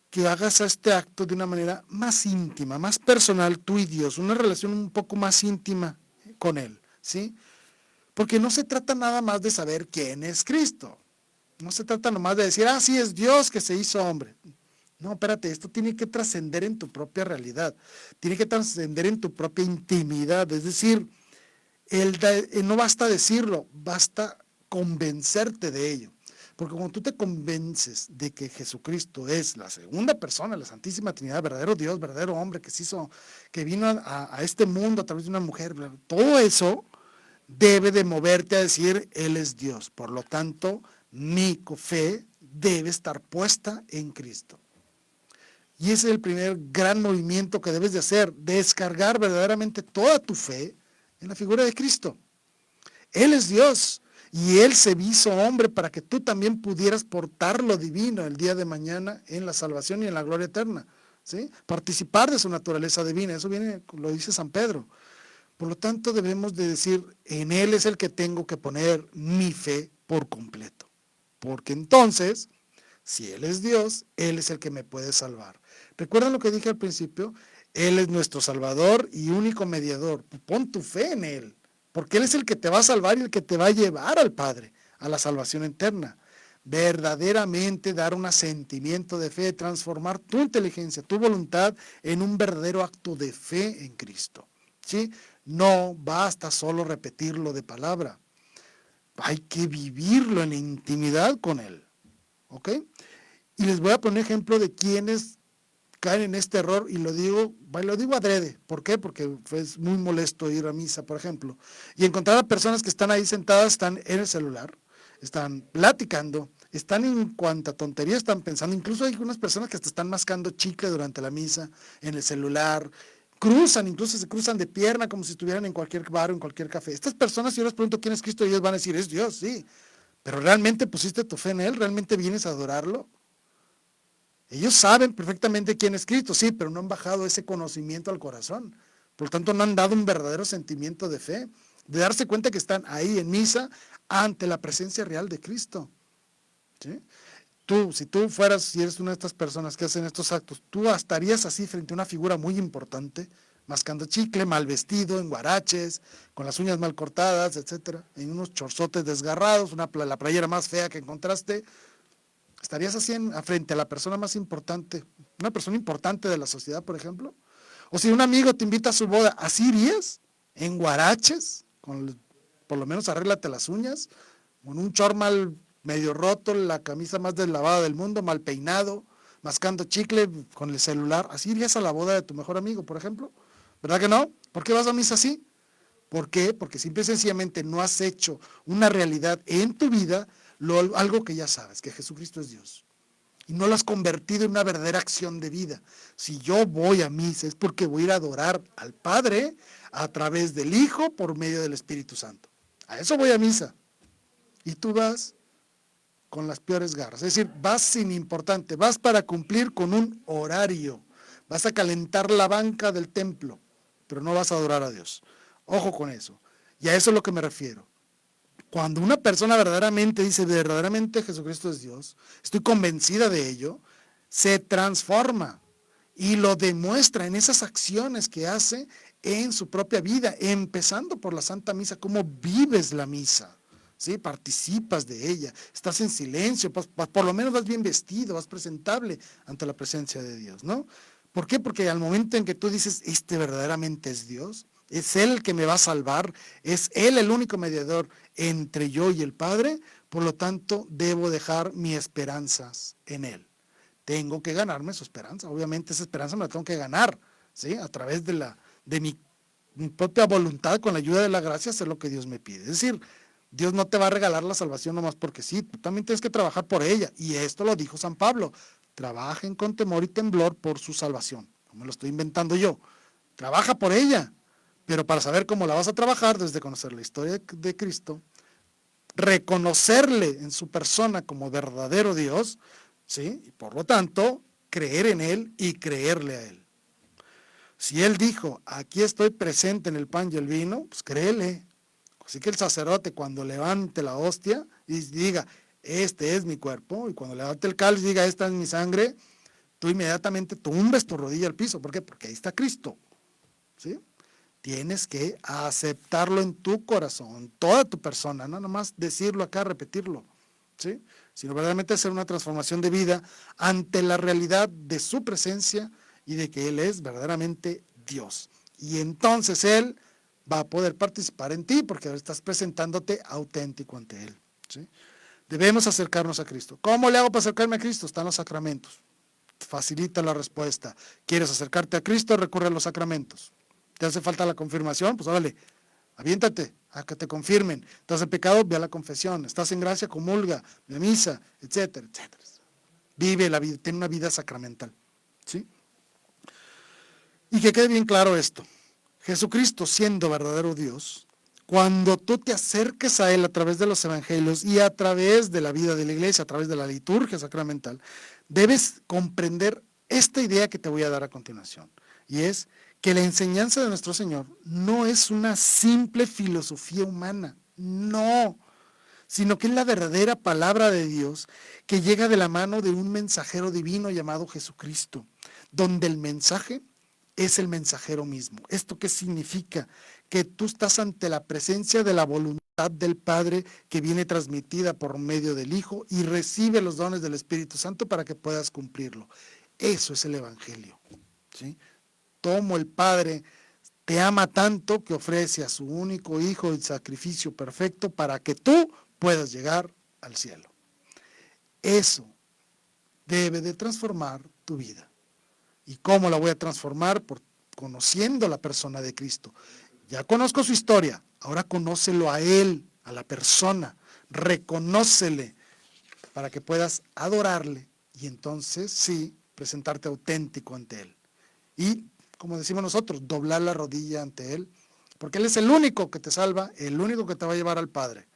que hagas este acto de una manera más íntima, más personal, tú y Dios, una relación un poco más íntima con Él, ¿sí? Porque no se trata nada más de saber quién es Cristo. No se trata nomás de decir, sí es Dios que se hizo hombre. No, espérate, esto tiene que trascender en tu propia realidad, tiene que trascender en tu propia intimidad, es decir, no basta decirlo, basta convencerte de ello. Porque cuando tú te convences de que Jesucristo es la segunda persona, la Santísima Trinidad, verdadero Dios, verdadero hombre que vino a este mundo a través de una mujer, todo eso debe de moverte a decir, Él es Dios. Por lo tanto, mi fe debe estar puesta en Cristo. Y ese es el primer gran movimiento que debes de hacer, descargar verdaderamente toda tu fe en la figura de Cristo. Él es Dios. Y Él se hizo hombre para que tú también pudieras portar lo divino el día de mañana en la salvación y en la gloria eterna, ¿sí? Participar de su naturaleza divina, eso viene, lo dice San Pedro. Por lo tanto, debemos de decir, en Él es el que tengo que poner mi fe por completo. Porque entonces, si Él es Dios, Él es el que me puede salvar. ¿Recuerdan lo que dije al principio? Él es nuestro Salvador y único mediador. Pon tu fe en Él, porque Él es el que te va a salvar y el que te va a llevar al Padre, a la salvación eterna. Verdaderamente dar un asentimiento de fe, transformar tu inteligencia, tu voluntad en un verdadero acto de fe en Cristo, ¿sí? No basta solo repetirlo de palabra, hay que vivirlo en la intimidad con Él, ¿ok? Y les voy a poner ejemplo de quienes caen en este error, y lo digo adrede. ¿Por qué? Porque es muy molesto ir a misa, por ejemplo, y encontrar a personas que están ahí sentadas, están en el celular, están platicando, están en cuanta tontería están pensando. Incluso hay unas personas que hasta están mascando chicle durante la misa, en el celular, incluso se cruzan de pierna como si estuvieran en cualquier bar o en cualquier café. Estas personas, si yo les pregunto quién es Cristo, ellos van a decir, es Dios, sí, pero ¿realmente pusiste tu fe en Él? ¿Realmente vienes a adorarlo? Ellos saben perfectamente quién es Cristo, sí, pero no han bajado ese conocimiento al corazón. Por lo tanto, no han dado un verdadero sentimiento de fe, de darse cuenta que están ahí en misa ante la presencia real de Cristo, ¿sí? Si eres una de estas personas que hacen estos actos, tú estarías así frente a una figura muy importante, mascando chicle, mal vestido, en guaraches, con las uñas mal cortadas, etcétera, en unos chorzotes desgarrados, la playera más fea que encontraste. ¿Estarías así frente a la persona más importante, una persona importante de la sociedad, por ejemplo? O si un amigo te invita a su boda, ¿así irías? ¿En guaraches? Por lo menos arréglate las uñas, con un chor mal medio roto, la camisa más deslavada del mundo, mal peinado, mascando chicle con el celular. ¿Así irías a la boda de tu mejor amigo, por ejemplo? ¿Verdad que no? ¿Por qué vas a misa así? ¿Por qué? Porque simple y sencillamente no has hecho una realidad en tu vida, algo que ya sabes, que Jesucristo es Dios. Y no lo has convertido en una verdadera acción de vida. Si yo voy a misa es porque voy a ir a adorar al Padre a través del Hijo por medio del Espíritu Santo. A eso voy a misa. Y tú vas con las peores garras. Es decir, vas sin importante, vas para cumplir con un horario. Vas a calentar la banca del templo, pero no vas a adorar a Dios. Ojo con eso. Y a eso es lo que me refiero. Cuando una persona verdaderamente dice, verdaderamente Jesucristo es Dios, estoy convencida de ello, se transforma y lo demuestra en esas acciones que hace en su propia vida, empezando por la Santa Misa, cómo vives la misa, ¿sí? Participas de ella, estás en silencio, por lo menos vas bien vestido, vas presentable ante la presencia de Dios, ¿no? ¿Por qué? Porque al momento en que tú dices, verdaderamente es Dios, es Él el que me va a salvar, es Él el único mediador entre yo y el Padre, por lo tanto debo dejar mis esperanzas en Él. Tengo que ganarme su esperanza, obviamente esa esperanza me la tengo que ganar, ¿sí? A través de mi propia voluntad, con la ayuda de la gracia, hacer lo que Dios me pide. Es decir, Dios no te va a regalar la salvación nomás porque sí, tú también tienes que trabajar por ella, y esto lo dijo San Pablo, trabajen con temor y temblor por su salvación, no me lo estoy inventando yo, trabaja por ella. Pero para saber cómo la vas a trabajar, desde conocer la historia de Cristo, reconocerle en su persona como verdadero Dios, ¿sí? Y por lo tanto, creer en Él y creerle a Él. Si Él dijo, aquí estoy presente en el pan y el vino, pues créele. Así que el sacerdote, cuando levante la hostia y diga, este es mi cuerpo, y cuando levante el cáliz y diga, esta es mi sangre, tú inmediatamente tumbes tu rodilla al piso. ¿Por qué? Porque ahí está Cristo, ¿sí? Tienes que aceptarlo en tu corazón, toda tu persona, no nomás decirlo acá, repetirlo, ¿sí? Sino verdaderamente hacer una transformación de vida ante la realidad de su presencia y de que Él es verdaderamente Dios. Y entonces Él va a poder participar en ti porque ahora estás presentándote auténtico ante Él, ¿sí? Debemos acercarnos a Cristo. ¿Cómo le hago para acercarme a Cristo? Están los sacramentos. Facilita la respuesta. ¿Quieres acercarte a Cristo? Recurre a los sacramentos. ¿Te hace falta la confirmación? Pues órale, aviéntate a que te confirmen. ¿Estás en pecado? Ve a la confesión. ¿Estás en gracia? Comulga, ve a misa, etcétera, etcétera. Vive la vida, tiene una vida sacramental, ¿sí? Y que quede bien claro esto. Jesucristo, siendo verdadero Dios, Cuando tú te acerques a Él a través de los evangelios y a través de la vida de la iglesia, a través de la liturgia sacramental, debes comprender esta idea que te voy a dar a continuación. Y es que la enseñanza de nuestro Señor no es una simple filosofía humana, no, sino que es la verdadera palabra de Dios que llega de la mano de un mensajero divino llamado Jesucristo, donde el mensaje es el mensajero mismo. ¿Esto qué significa? Que tú estás ante la presencia de la voluntad del Padre que viene transmitida por medio del Hijo y recibe los dones del Espíritu Santo para que puedas cumplirlo. Eso es el Evangelio, ¿sí? Como el Padre te ama tanto que ofrece a su único Hijo el sacrificio perfecto para que tú puedas llegar al cielo. Eso debe de transformar tu vida. ¿Y cómo la voy a transformar? Por conociendo la persona de Cristo. Ya conozco su historia, ahora conócelo a Él, a la persona, reconócele para que puedas adorarle y entonces sí, presentarte auténtico ante Él. Y, como decimos nosotros, doblar la rodilla ante Él, porque Él es el único que te salva, el único que te va a llevar al Padre.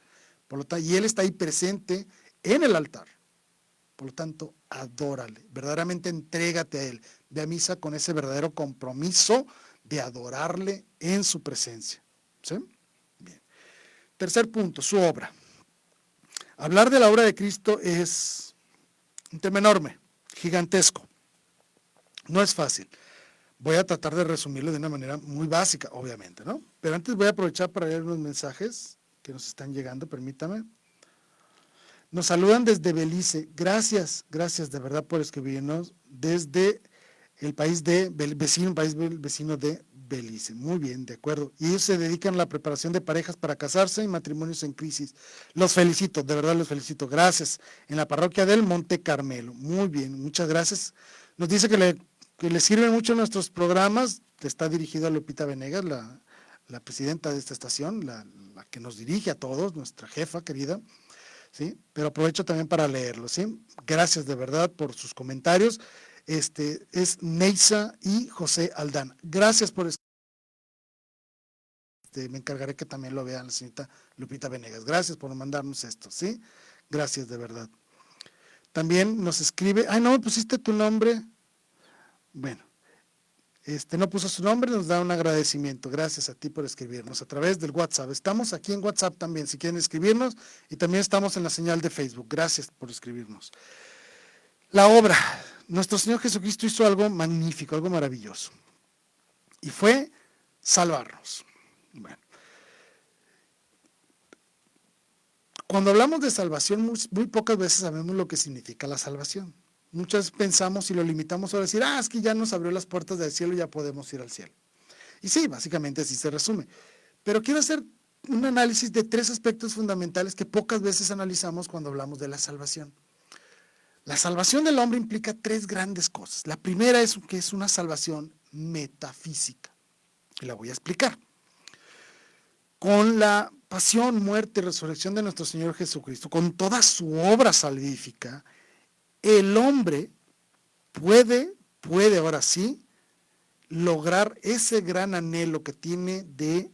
Por lo tanto, y Él está ahí presente en el altar. Por lo tanto, adórale, verdaderamente entrégate a Él. Ve a misa con ese verdadero compromiso de adorarle en su presencia. ¿Sí? Bien. Tercer punto, su obra. Hablar de la obra de Cristo es un tema enorme, gigantesco. No es fácil. Voy a tratar de resumirlo de una manera muy básica, obviamente, ¿no? Pero antes voy a aprovechar para leer unos mensajes que nos están llegando, permítame. Nos saludan desde Belice. Gracias de verdad por escribirnos desde el país vecino de Belice. Muy bien, de acuerdo. Y ellos se dedican a la preparación de parejas para casarse y matrimonios en crisis. Los felicito, de verdad los felicito. Gracias. En la parroquia del Monte Carmelo. Muy bien, muchas gracias. Nos dice que le sirven mucho nuestros programas. Está dirigido a Lupita Venegas, la presidenta de esta estación, la que nos dirige a todos, nuestra jefa querida. ¿Sí? Pero aprovecho también para leerlo, ¿sí? Gracias de verdad por sus comentarios. Es Neisa y José Aldán. Gracias por me encargaré que también lo vean la señorita Lupita Venegas. Gracias por mandarnos esto, ¿sí? Gracias de verdad. También nos escribe, no me pusiste tu nombre. Bueno, no puso su nombre, nos da un agradecimiento. Gracias a ti por escribirnos a través del WhatsApp. Estamos aquí en WhatsApp también, si quieren escribirnos, y también estamos en la señal de Facebook. Gracias por escribirnos. La obra. Nuestro Señor Jesucristo hizo algo magnífico, algo maravilloso. Y fue salvarnos. Bueno. Cuando hablamos de salvación, muy pocas veces sabemos lo que significa la salvación. Muchas pensamos y lo limitamos a decir, es que ya nos abrió las puertas del cielo y ya podemos ir al cielo. Y sí, básicamente así se resume. Pero quiero hacer un análisis de 3 aspectos fundamentales que pocas veces analizamos cuando hablamos de la salvación. La salvación del hombre implica 3 grandes cosas. La primera es que es una salvación metafísica. Y la voy a explicar. Con la pasión, muerte y resurrección de nuestro Señor Jesucristo, con toda su obra salvífica, el hombre puede ahora sí lograr ese gran anhelo que tiene de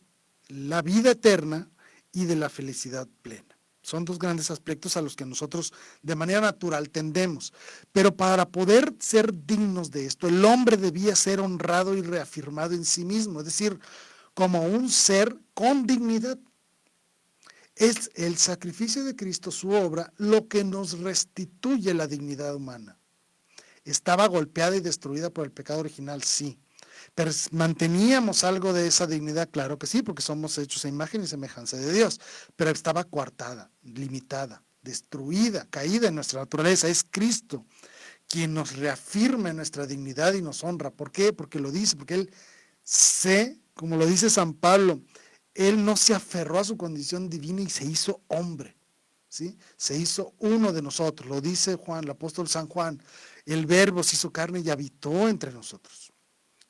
la vida eterna y de la felicidad plena. Son 2 grandes aspectos a los que nosotros de manera natural tendemos. Pero para poder ser dignos de esto, el hombre debía ser honrado y reafirmado en sí mismo, es decir, como un ser con dignidad. Es el sacrificio de Cristo, su obra, lo que nos restituye la dignidad humana. Estaba golpeada y destruida por el pecado original, sí. Pero manteníamos algo de esa dignidad, claro que sí, porque somos hechos a imagen y semejanza de Dios. Pero estaba coartada, limitada, destruida, caída en nuestra naturaleza. Es Cristo quien nos reafirma en nuestra dignidad y nos honra. ¿Por qué? Porque lo dice, porque Él como lo dice San Pablo, Él no se aferró a su condición divina y se hizo hombre, ¿sí? Se hizo uno de nosotros, lo dice Juan, el apóstol San Juan, el Verbo se hizo carne y habitó entre nosotros.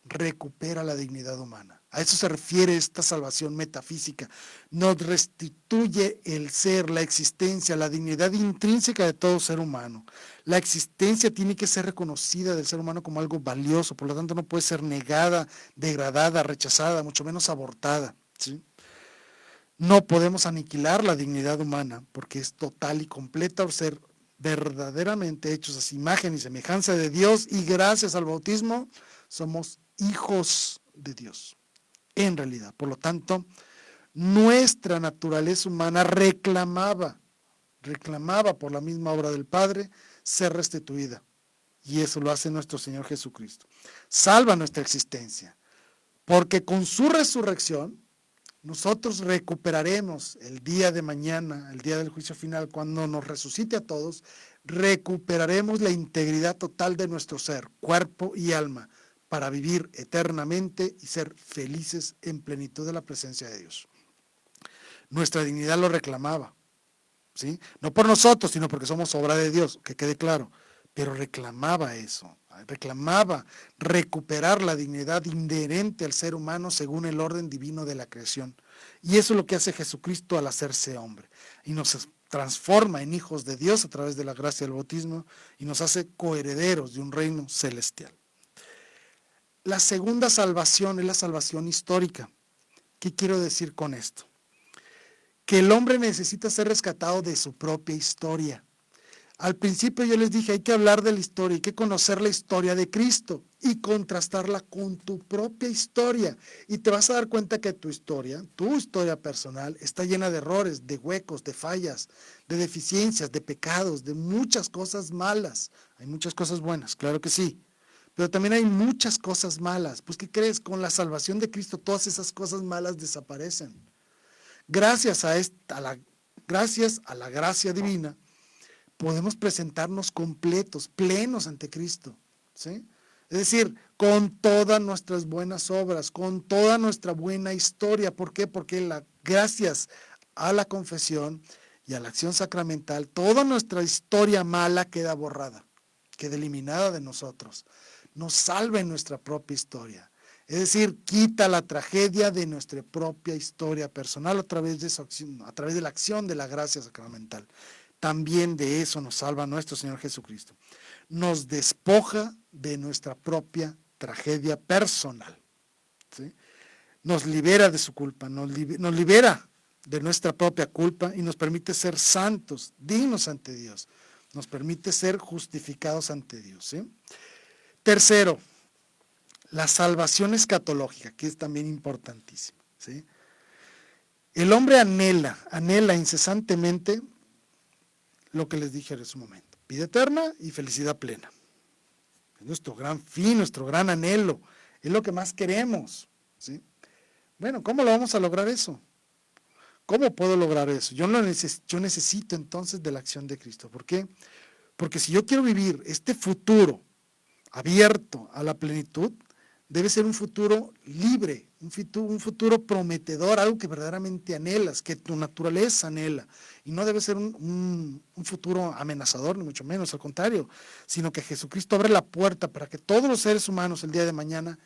Recupera la dignidad humana. A eso se refiere esta salvación metafísica. Nos restituye el ser, la existencia, la dignidad intrínseca de todo ser humano. La existencia tiene que ser reconocida del ser humano como algo valioso, por lo tanto no puede ser negada, degradada, rechazada, mucho menos abortada, ¿sí? No podemos aniquilar la dignidad humana porque es total y completa al ser verdaderamente hechos a su imagen y semejanza de Dios, y gracias al bautismo somos hijos de Dios, en realidad. Por lo tanto, nuestra naturaleza humana reclamaba por la misma obra del Padre ser restituida. Y eso lo hace nuestro Señor Jesucristo. Salva nuestra existencia, porque con su resurrección nosotros recuperaremos el día de mañana, el día del juicio final, cuando nos resucite a todos, recuperaremos la integridad total de nuestro ser, cuerpo y alma, para vivir eternamente y ser felices en plenitud de la presencia de Dios. Nuestra dignidad lo reclamaba, ¿sí? No por nosotros, sino porque somos obra de Dios, que quede claro, pero reclamaba eso, reclamaba recuperar la dignidad inherente al ser humano según el orden divino de la creación. Y eso es lo que hace Jesucristo al hacerse hombre, y nos transforma en hijos de Dios a través de la gracia del bautismo, y nos hace coherederos de un reino celestial. La segunda salvación es la salvación histórica. ¿Qué quiero decir con esto? Que el hombre necesita ser rescatado de su propia historia. Al principio yo les dije, hay que hablar de la historia, hay que conocer la historia de Cristo y contrastarla con tu propia historia. Y te vas a dar cuenta que tu historia personal, está llena de errores, de huecos, de fallas, de deficiencias, de pecados, de muchas cosas malas. Hay muchas cosas buenas, claro que sí, pero también hay muchas cosas malas. Pues, ¿qué crees? Con la salvación de Cristo, todas esas cosas malas desaparecen. Gracias a la gracia divina, podemos presentarnos completos, plenos ante Cristo, ¿sí? Es decir, con todas nuestras buenas obras, con toda nuestra buena historia. ¿Por qué? Porque gracias a la confesión y a la acción sacramental, toda nuestra historia mala queda borrada, queda eliminada de nosotros. Nos salva en nuestra propia historia. Es decir, quita la tragedia de nuestra propia historia personal a través de la acción de la gracia sacramental. También de eso nos salva nuestro Señor Jesucristo. Nos despoja de nuestra propia tragedia personal, ¿sí? Nos libera de su culpa, nos libera de nuestra propia culpa y nos permite ser santos, dignos ante Dios. Nos permite ser justificados ante Dios, ¿sí? Tercero, la salvación escatológica, que es también importantísima, ¿sí? El hombre anhela incesantemente lo que les dije en su momento: vida eterna y felicidad plena. Es nuestro gran fin, nuestro gran anhelo, es lo que más queremos, ¿sí? Bueno, ¿cómo lo vamos a lograr eso? ¿Cómo puedo lograr eso? Yo necesito entonces de la acción de Cristo. ¿Por qué? Porque si yo quiero vivir este futuro abierto a la plenitud, debe ser un futuro libre, un futuro prometedor, algo que verdaderamente anhelas, que tu naturaleza anhela. Y no debe ser un futuro amenazador, ni mucho menos, al contrario, sino que Jesucristo abre la puerta para que todos los seres humanos el día de mañana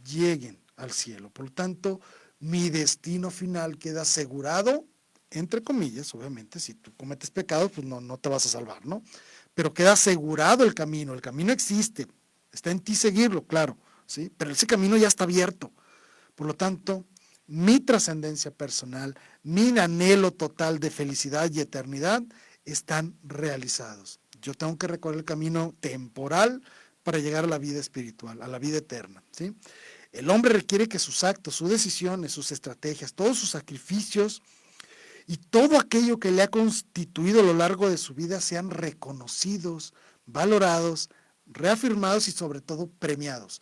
lleguen al cielo. Por lo tanto, mi destino final queda asegurado, entre comillas, obviamente. Si tú cometes pecados, pues no te vas a salvar, ¿no? Pero queda asegurado el camino existe, está en ti seguirlo, claro, ¿sí? Pero ese camino ya está abierto. Por lo tanto, mi trascendencia personal, mi anhelo total de felicidad y eternidad están realizados. Yo tengo que recorrer el camino temporal para llegar a la vida espiritual, a la vida eterna, ¿sí? El hombre requiere que sus actos, sus decisiones, sus estrategias, todos sus sacrificios y todo aquello que le ha constituido a lo largo de su vida sean reconocidos, valorados, reafirmados y sobre todo premiados.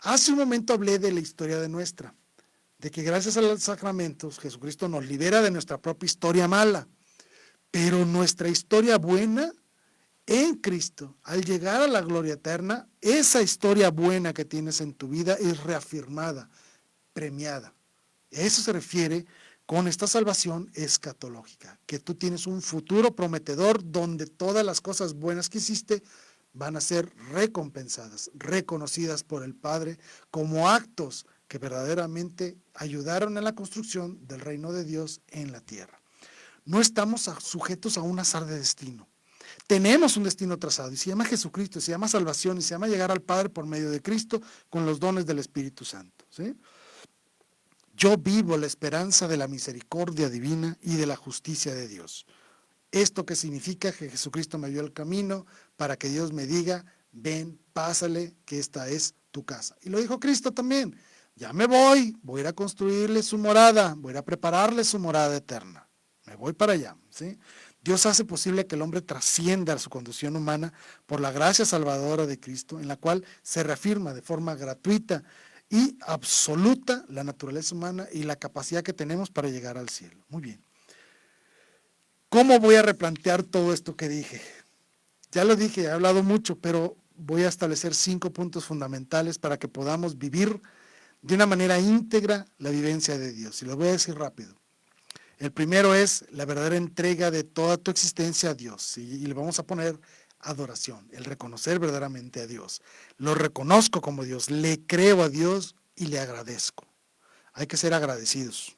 Hace un momento hablé de la historia de que gracias a los sacramentos Jesucristo nos libera de nuestra propia historia mala, pero nuestra historia buena en Cristo, al llegar a la gloria eterna, esa historia buena que tienes en tu vida es reafirmada, premiada. A eso se refiere con esta salvación escatológica, que tú tienes un futuro prometedor donde todas las cosas buenas que hiciste van a ser recompensadas, reconocidas por el Padre como actos que verdaderamente ayudaron en la construcción del reino de Dios en la tierra. No estamos sujetos a un azar de destino. Tenemos un destino trazado y se llama Jesucristo, se llama salvación y se llama llegar al Padre por medio de Cristo con los dones del Espíritu Santo, ¿sí? Yo vivo la esperanza de la misericordia divina y de la justicia de Dios. ¿Esto qué significa? Que Jesucristo me dio el camino para que Dios me diga, ven, pásale, que esta es tu casa. Y lo dijo Cristo también, ya me voy a ir a construirle su morada, voy a ir a prepararle su morada eterna. Me voy para allá, ¿sí? Dios hace posible que el hombre trascienda a su condición humana por la gracia salvadora de Cristo, en la cual se reafirma de forma gratuita y absoluta la naturaleza humana y la capacidad que tenemos para llegar al cielo. Muy bien. ¿Cómo voy a replantear todo esto que dije? Ya lo dije, he hablado mucho, pero voy a establecer 5 puntos fundamentales para que podamos vivir de una manera íntegra la vivencia de Dios. Y lo voy a decir rápido. El primero es la verdadera entrega de toda tu existencia a Dios. ¿Sí? Y le vamos a poner adoración, el reconocer verdaderamente a Dios. Lo reconozco como Dios, le creo a Dios y le agradezco. Hay que ser agradecidos.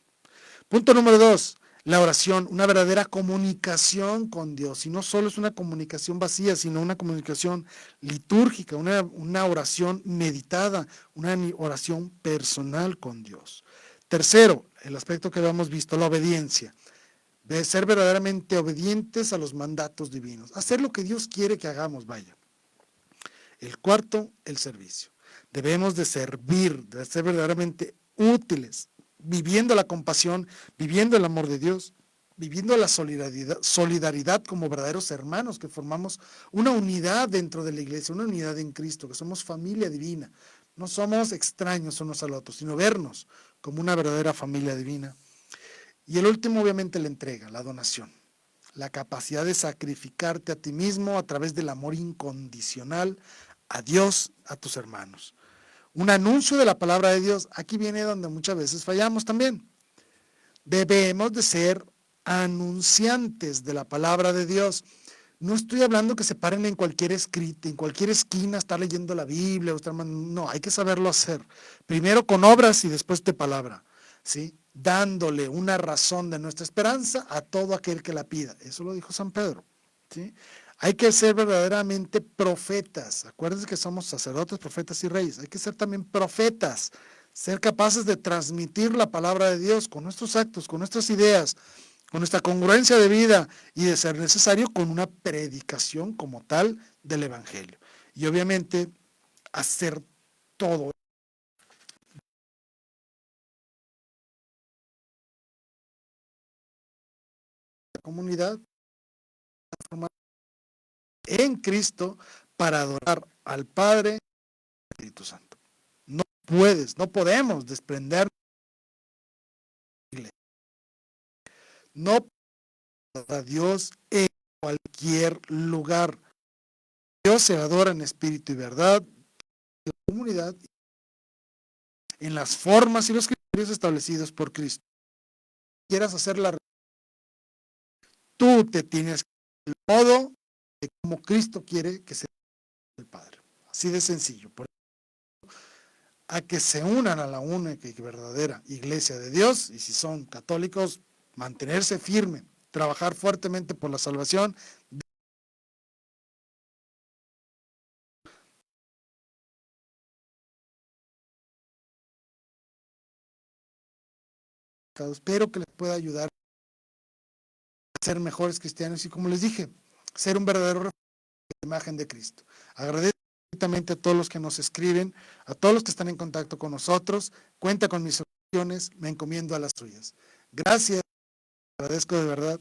Punto número 2, la oración, una verdadera comunicación con Dios. Y no solo es una comunicación vacía, sino una comunicación litúrgica, una oración meditada, una oración personal con Dios. Tercero, el aspecto que habíamos visto, la obediencia. De ser verdaderamente obedientes a los mandatos divinos. Hacer lo que Dios quiere que hagamos, vaya. El cuarto, el servicio. Debemos de servir, de ser verdaderamente útiles, viviendo la compasión, viviendo el amor de Dios, viviendo la solidaridad como verdaderos hermanos, que formamos una unidad dentro de la iglesia, una unidad en Cristo, que somos familia divina. No somos extraños unos al otro, sino vernos como una verdadera familia divina. Y el último, obviamente, la entrega, la donación. La capacidad de sacrificarte a ti mismo a través del amor incondicional a Dios, a tus hermanos. Un anuncio de la palabra de Dios, aquí viene donde muchas veces fallamos también. Debemos de ser anunciantes de la palabra de Dios. No estoy hablando que se paren en cualquier escrito, en cualquier esquina, estar leyendo la Biblia, no, hay que saberlo hacer. Primero con obras y después de palabra, ¿sí? Dándole una razón de nuestra esperanza a todo aquel que la pida. Eso lo dijo San Pedro, ¿sí? Hay que ser verdaderamente profetas. Acuérdense que somos sacerdotes, profetas y reyes. Hay que ser también profetas, ser capaces de transmitir la palabra de Dios con nuestros actos, con nuestras ideas, con nuestra congruencia de vida y, de ser necesario, con una predicación como tal del Evangelio. Y obviamente hacer todo. La comunidad en Cristo para adorar al Padre y al Espíritu Santo. No no podemos desprendernos de la iglesia. No a Dios en cualquier lugar. Dios se adora en espíritu y verdad, en la comunidad, en las formas y los criterios establecidos por Cristo. Si quieras hacer tú te tienes que el modo de como Cristo quiere que sea el Padre. Así de sencillo. Por eso, a que se unan a la única y verdadera iglesia de Dios, y si son católicos, mantenerse firme, trabajar fuertemente por la salvación. Espero que les pueda ayudar a ser mejores cristianos y, como les dije, ser un verdadero reflejo de la imagen de Cristo. Agradezco a todos los que nos escriben, a todos los que están en contacto con nosotros. Cuenta con mis oraciones, me encomiendo a las suyas. Gracias, agradezco de verdad.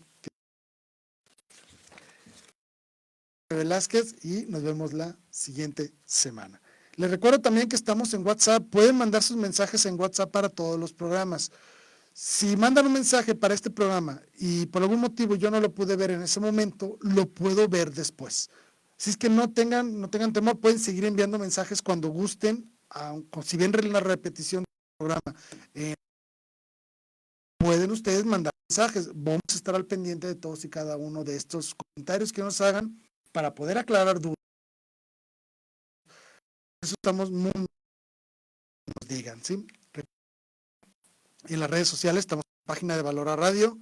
Velázquez, y nos vemos la siguiente semana. Les recuerdo también que estamos en WhatsApp. Pueden mandar sus mensajes en WhatsApp para todos los programas. Si mandan un mensaje para este programa y por algún motivo yo no lo pude ver en ese momento, lo puedo ver después. Si es que no tengan temor, pueden seguir enviando mensajes cuando gusten, si ven la repetición del programa. Pueden ustedes mandar mensajes. Vamos a estar al pendiente de todos y cada uno de estos comentarios que nos hagan para poder aclarar dudas. Eso estamos muy, nos digan, ¿sí? En las redes sociales estamos en la página de Valora Radio.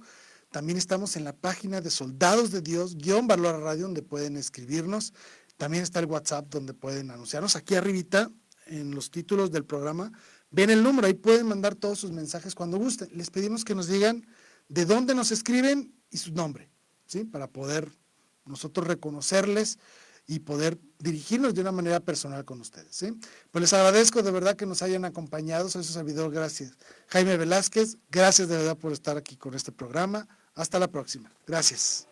También estamos en la página de Soldados de Dios, _Valora Radio, donde pueden escribirnos. También está el WhatsApp, donde pueden anunciarnos. Aquí arribita, en los títulos del programa, ven el número, ahí pueden mandar todos sus mensajes cuando gusten. Les pedimos que nos digan de dónde nos escriben y su nombre, ¿sí? Para poder nosotros reconocerles y poder dirigirnos de una manera personal con ustedes, ¿sí? Pues les agradezco de verdad que nos hayan acompañado. Soy su servidor, gracias, Jaime Velázquez. Gracias de verdad por estar aquí con este programa. Hasta la próxima. Gracias.